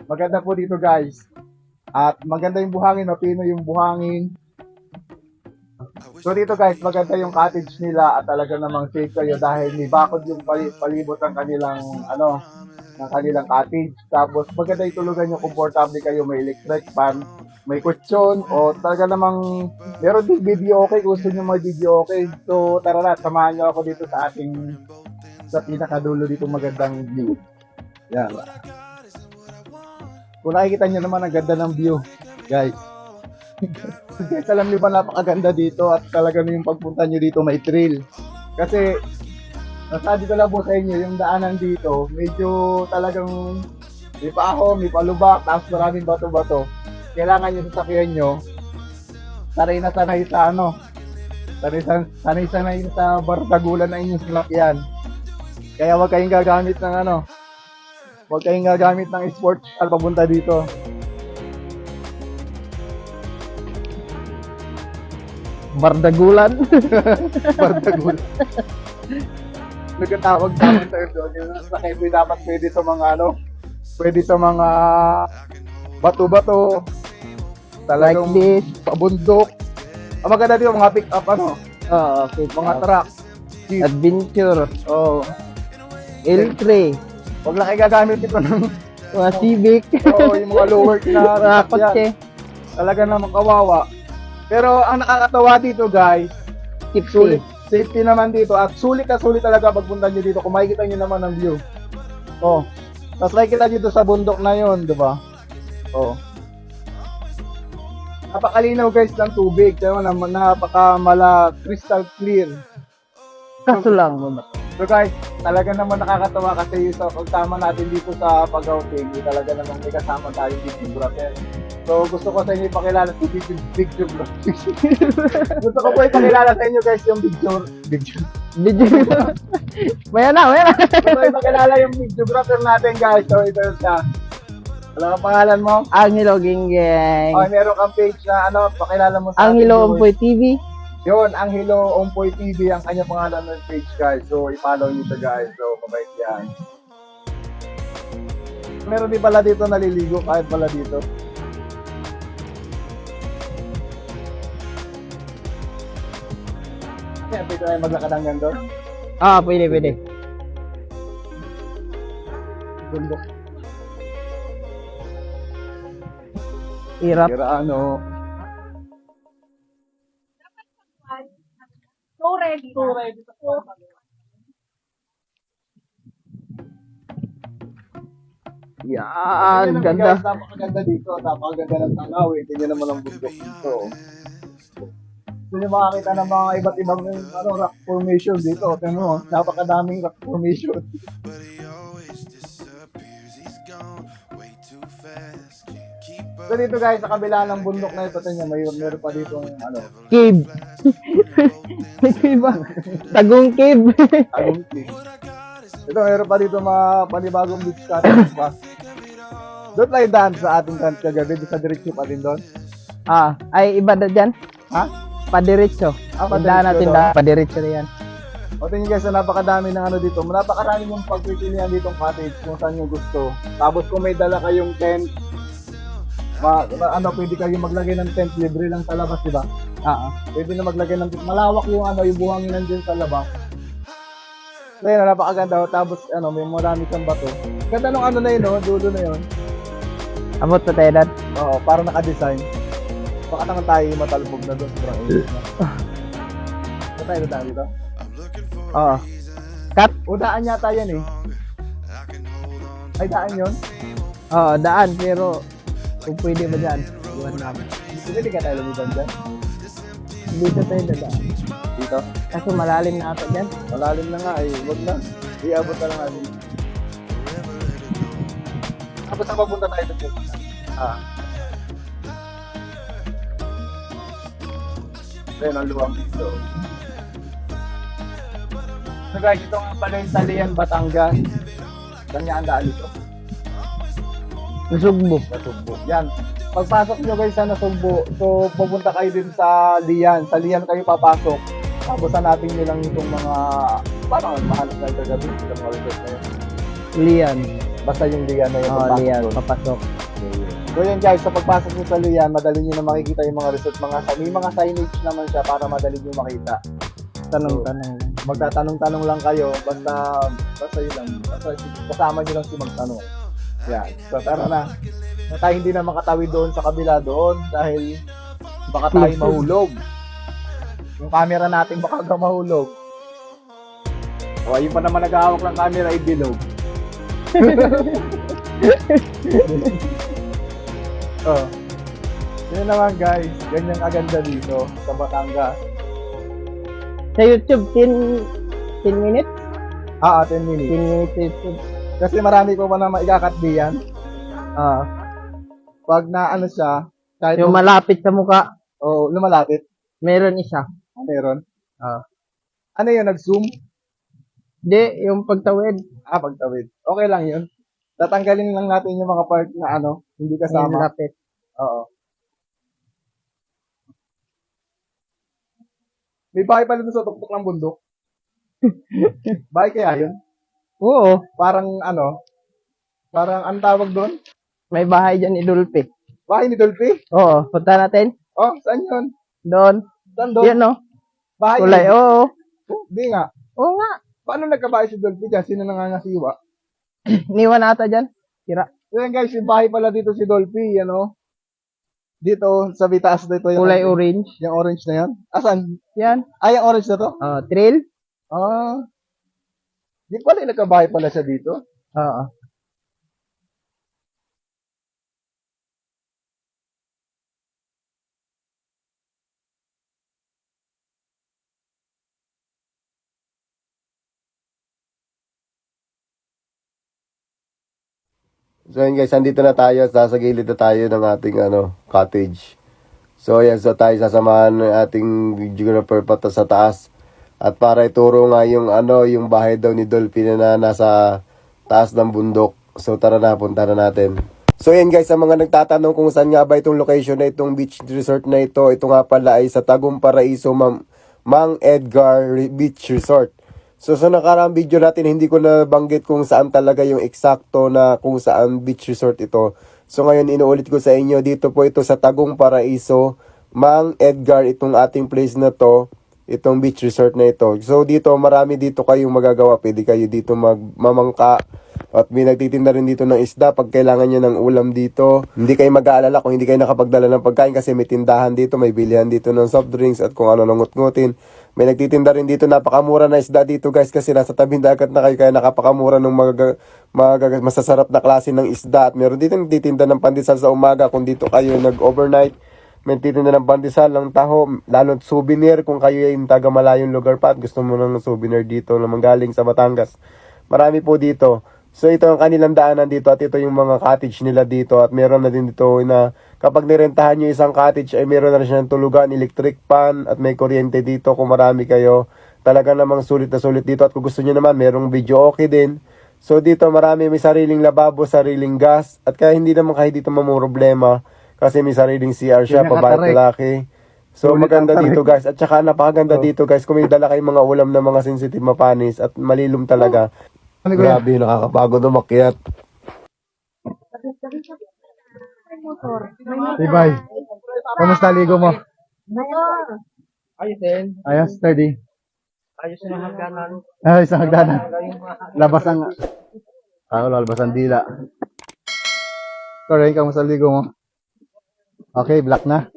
Maganda po dito guys. At maganda yung buhangin, mapino yung buhangin. So dito guys, maganda yung cottage nila at talaga namang safe kayo dahil may bakod yung palibot ng kanilang ng kanilang cottage. Tapos maganda yung tulugan nyo, komportable kayo, may electric fan, may kutsyon, o talaga namang meron din video okay kung gusto nyo may video okay. So tara na, samahan nyo ako dito sa pinakadulo dito magandang view. Yan. Kung nakikita nyo naman, ang ganda ng view, guys. Guys, alam nyo ba napakaganda dito at talaga yung pagpunta nyo dito may thrill. Kasi, nasabi ko lang po sa inyo, yung daanan dito, medyo talagang may paaho, may palubak, tapos maraming bato-bato. Kailangan yung sasakyan nyo, sanay na sanay sa sanay sa bardagulan na inyong sinakyan. Kaya huwag kayong gagamit ng huwag kayong gagamit ng sports car papunta dito. Bardagulan. Bardagulan. Nagkatawag namin tayo doon. Yung sakay dapat pwede sa mga bato-bato. Talagang Like this. pabundok. Ang maganda dito, mga pick-up, Okay. mga truck. Jeep. Adventure. Oh. L3. Huwag lang kayo gagamit ito ng Mga Civic. yung mga lower na Mga kotse. talaga namang kawawa. Pero ang nakakatawa dito guys, Safety. safety naman dito at sulit na sulit talaga pagpunta nyo dito kung makikita nyo naman ang view. Oh. Tapos makikita dito sa bundok na yon, di ba? Oh. Napakalinaw guys ng tubig, kaya crystal clear. Kaso lang. So guys, talaga naman nakakatawa kasi yung sa pagsama natin dito sa pag-outing, talaga naman may kasama tayo dito yung brother. So gusto ko sa inyo ipakilala si Big Bro. Gusto ko po ipakilala sa inyo guys yung Video. Maya na. Gusto ko ipakilala yung Big brother natin guys. So ito siya. Ano ang pangalan mo? Angelo Ginggeng. Okay, meron kang page na pakilala mo sa Angelo atin, Umpoy TV. Yun, Angelo Umpoy TV ang kanyang pangalan ng page guys. So i-follow nyo siya guys. So mabait yan. Meron din pala dito naliligo kahit pala dito. Kaya pwede tayo maglakad hanggang doon. Pwede. Bundok. Hirap. Kira So ready. Yan, Tingnan naman, ganda. guys, napakaganda dito. Napakaganda ng tanawin. Tingnan naman ang bundok dito. Gusto nyo makakita ng mga iba't ibang rock formation dito. Tingnan mo, napakadaming rock formation. So dito guys, sa kabila ng bundok na ito, tingnan, meron pa dito Cave. Diba? Tagong cave. agong cave. Ito, meron pa dito mga panibagong beach cottage pa. Doon tayo daan sa ating trans kagabi, sa diretsyo pa din doon. Ay iba na dyan. Ha? Padiretso. Padiretso Tandaan natin daw. Padiretso na yan. O tingin guys, napakadami ng dito. Napakarami yung pagpipilian ditong cottage kung saan nyo gusto. Tapos kung may dala kayong tent, pwede kayo maglagay ng tent, libre lang sa labas, di ba? Pwede na maglagay ng tent. Malawak yung yung buhangin nandiyan sa labas. So yun, napakaganda. Tapos may marami siyang bato. Ganda nung na yun, dulo na yun. Abot na tayo dad. Oo, parang naka-design. Baka naman tayo matalbog na doon. Sobrang init na. Saan tayo na dito? Oo. Cut. Daan yata yan eh. Ay, daan yun? Oo, daan. Pero kung pwede ba dyan? Iwan namin. Pwede ka tayo lumiban dyan? Dito tayo dadaan. Dito? Kaso malalim na ata dyan. Malalim na nga eh. Huwag na. Iabot na lang natin. Tapos saan papunta tayo doon? Ayun, ang luwang dito. So guys, ito nga pala yung Talian, Batangas. Saan nga ang daan dito? Nasugbo. Nasugbo. Yan. Pagpasok nyo guys sa Nasugbo, so pupunta kayo din sa Lian. Sa Lian kayo papasok. Tapos hanapin nyo lang itong mga, parang mahanap na yung kagabi. Itong mga resort na yun. Lian. Basta yung Lian na yung Oh, papasok Lian, doon. papasok. So yan guys, sa pagpasok nyo sa Lian, madali nyo na makikita yung mga resort. May mga signage naman siya para madali nyo makita. Tanong-tanong. Magtatanong-tanong lang kayo, basta yun lang. Basta kasama nyo lang si magtanong. Yan. So tara na. Tayo hindi na makatawid doon sa kabila doon dahil baka tayo mahulog. Yung camera natin baka mahulog. O ayun pa naman naghahawak ng camera ay bilog. Oh. Yun naman guys, ganyan aganda dito sa Batangas. Sa YouTube, 10 minutes? 10 10 minutes. minutes sa YouTube. Kasi marami ko pa na maigakat diyan. Pag na ano siya, kahit Yung malapit sa mukha, lumalapit, meron isa. meron. Ah. Ano yun, nag-zoom? Hindi, yung pagtawid. Pagtawid. Okay lang yun. Tatanggalin lang natin yung mga part na hindi Yung kasama. malapit. Oo. May bahay pala dun sa tuktok ng bundok. Bahay kaya yun? Oo, Parang ang tawag doon? may bahay dyan ni Dulpe. Bahay ni Dolphy? Oo, punta natin. Oh, saan yun? Doon. Saan doon? Yan, no? Bahay Kulay, ni- oo. Di nga. Oo nga. Paano nagkabahay si Dolphy dyan? Sino nangangasiwa? Niwan ata dyan. Tira. Yan guys, yung bahay pala dito si Dolphy, Dito, sa bitaas dito yung Kulay orange. Yung orange na yan. Asan? Yan. Yung orange na to? Trail. Di pala nagkabahay pala siya dito. Oo. So yun guys, andito na tayo, sa gilid na tayo ng ating cottage. So yan, so tayo sasamahan ng ating videographer pato sa taas. At para ituro nga yung yung bahay daw ni Dolphy na nasa taas ng bundok. So tara na, punta na natin. So yan guys, sa mga nagtatanong kung saan nga ba itong location na itong beach resort na ito nga pala ay sa Tagum Paraiso, Mang Edgar Beach Resort. So sa nakaraang video natin, hindi ko nabanggit kung saan talaga yung eksakto na kung saan beach resort ito. So ngayon inuulit ko sa inyo, dito po ito sa Tagum Paraiso, Mang Edgar, itong ating place na to, itong beach resort na ito. So dito, marami dito kayong magagawa. Pwede kayo dito magmamangka. At may nagtitinda rin dito ng isda pag kailangan nyo ng ulam dito. Hindi kayo mag-aalala kung hindi kayo nakapagdala ng pagkain kasi may tindahan dito, may bilihan dito ng soft drinks at kung ano nungut-ngutin. May nagtitinda rin dito, napakamura na isda dito guys kasi nasa tabing dagat na kayo kaya nakapakamura ng masasarap na klase ng isda. At meron dito nagtitinda ng pandesal sa umaga kung dito kayo nag-overnight. May nagtitinda ng pandesal, ng taho, lalo't souvenir kung kayo ay taga malayong lugar pa at gusto mo ng souvenir dito na manggaling sa Batangas. Marami po dito. So ito ang kanilang daanan dito at ito yung mga cottage nila dito at meron na din dito na kapag nirentahan nyo isang cottage ay meron na rin siyang tulugan, electric pan at may kuryente dito kung marami kayo. Talaga namang sulit na sulit dito at kung gusto nyo naman merong video okay din. So dito marami, may sariling lababo, sariling gas at kaya hindi naman kahit dito mamroblema kasi may sariling CR siya, babae at lalaki. So maganda dito guys at saka napakaganda dito guys kung may dala kayong mga ulam na mga sensitive mapanis at malilom talaga. Grabe, nakakapagod na makyat. Ibay, kamusta ligo mo? Ayos din. Ayos, steady. Ayos na hangganan. Ayos ang hagdanan. Labas ang labas ang dila. Sorry, kamusta ligo mo? Okay, black na.